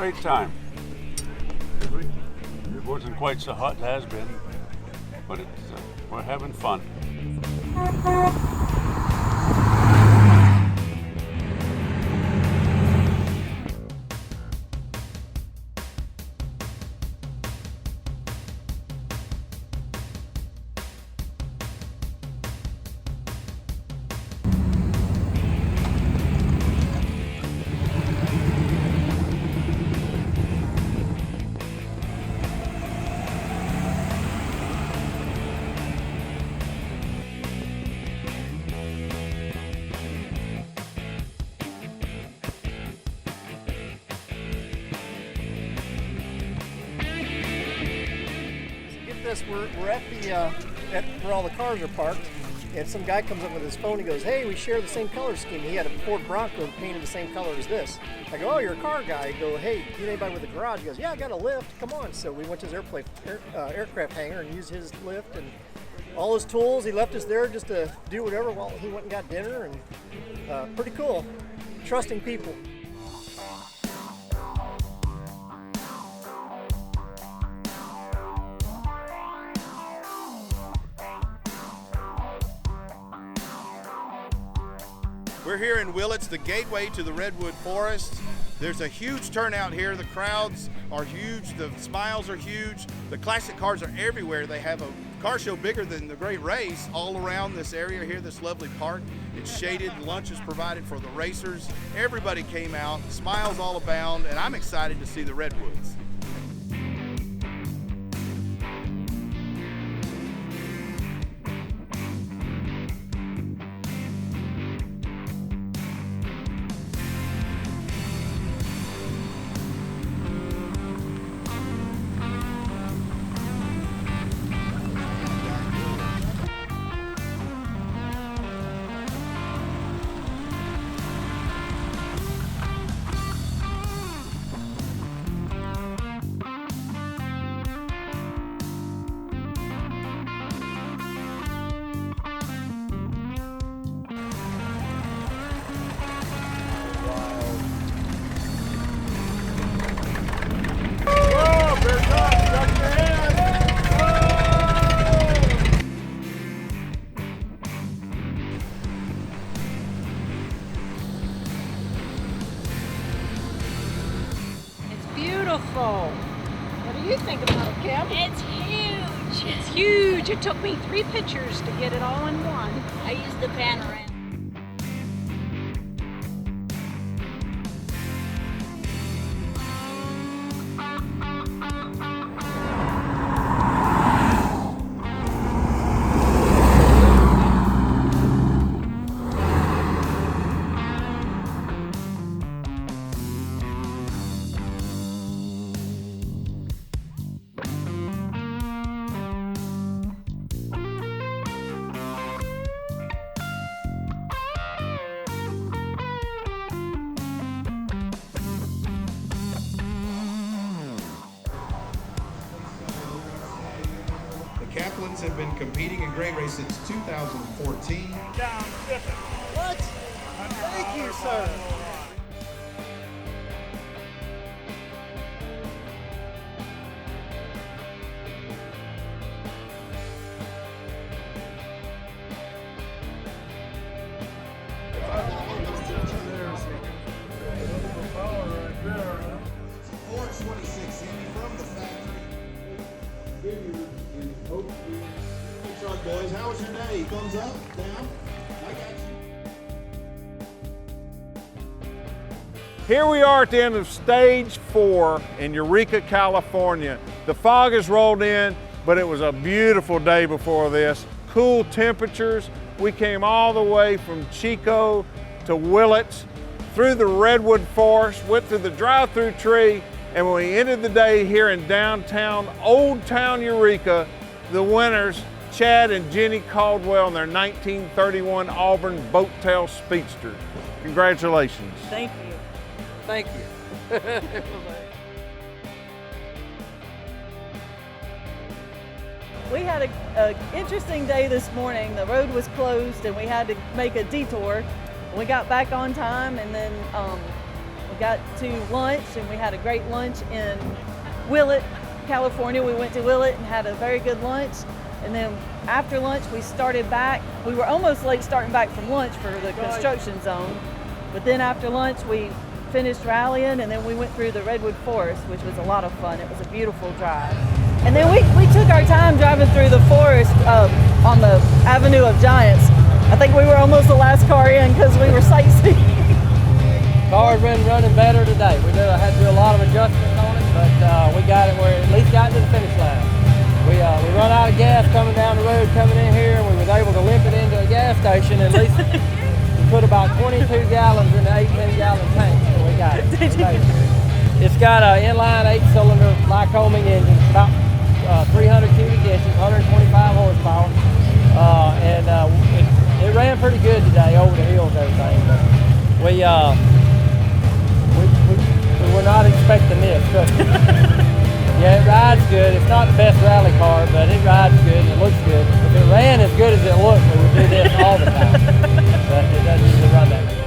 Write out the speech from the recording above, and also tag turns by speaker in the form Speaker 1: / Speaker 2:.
Speaker 1: great time. It wasn't quite so hot, it has been, but we're having fun.
Speaker 2: We're at where all the cars are parked, and some guy comes up with his phone. He goes, "Hey, we share the same color scheme." He had a Ford Bronco painted the same color as this. I go, "Oh, you're a car guy." I go, "Hey, you know anybody with a garage?" He goes, "Yeah, I got a lift. Come on." So we went to his aircraft hangar and used his lift and all his tools. He left us there just to do whatever while he went and got dinner, and pretty cool. Trusting people.
Speaker 3: We're here in Willits, the gateway to the Redwood Forest. There's a huge turnout here. The crowds are huge. The smiles are huge. The classic cars are everywhere. They have a car show bigger than the Great Race all around this area here, this lovely park. It's shaded. Lunch is provided for the racers. Everybody came out. Smiles all abound, and I'm excited to see the Redwoods.
Speaker 4: Beautiful. What do you think about it, Kim?
Speaker 5: It's huge. It's huge. It took me 3 pictures to get it all in one. I used the panorama.
Speaker 3: Kaplans have been competing in Great Race since 2014.
Speaker 2: What? Thank you, sir.
Speaker 3: Boys, how was your day? Thumbs up? Down? I got you.
Speaker 6: Here we are at the end of stage 4 in Eureka, California. The fog has rolled in, but it was a beautiful day before this. Cool temperatures. We came all the way from Chico to Willits, through the Redwood Forest, went through the drive-through tree, and when we ended the day here in downtown, Old Town Eureka, the winners, Chad and Jenny Caldwell in their 1931 Auburn Boattail Speedster. Congratulations.
Speaker 4: Thank you.
Speaker 2: Thank you.
Speaker 4: We had an interesting day this morning. The road was closed and we had to make a detour. We got back on time, and then we got to lunch, and we had a great lunch in Willits, California. We went to Willits and had a very good lunch. And then after lunch, we started back. We were almost late starting back from lunch for the construction zone. But then after lunch, we finished rallying, and then we went through the redwood forest, which was a lot of fun. It was a beautiful drive. And then we took our time driving through the forest on the Avenue of Giants. I think we were almost the last car in because we were sightseeing.
Speaker 7: Car's been running better today. We had to do a lot of adjustments on it, but we got it where at least got to the finish line. We run out of gas coming down the road, coming in here, and we was able to limp it into a gas station. At least we put about 22 gallons in the 18-gallon tank, so we got it. It's got an inline 8-cylinder Lycoming engine, about 300 cubic inches, 125 horsepower, and it ran pretty good today over the hills and everything. But we were not expecting this. Yeah, it rides good. It's not the best rally car, but it rides good and it looks good. If it ran as good as it looked, we would do this all the time. But it doesn't usually run that good.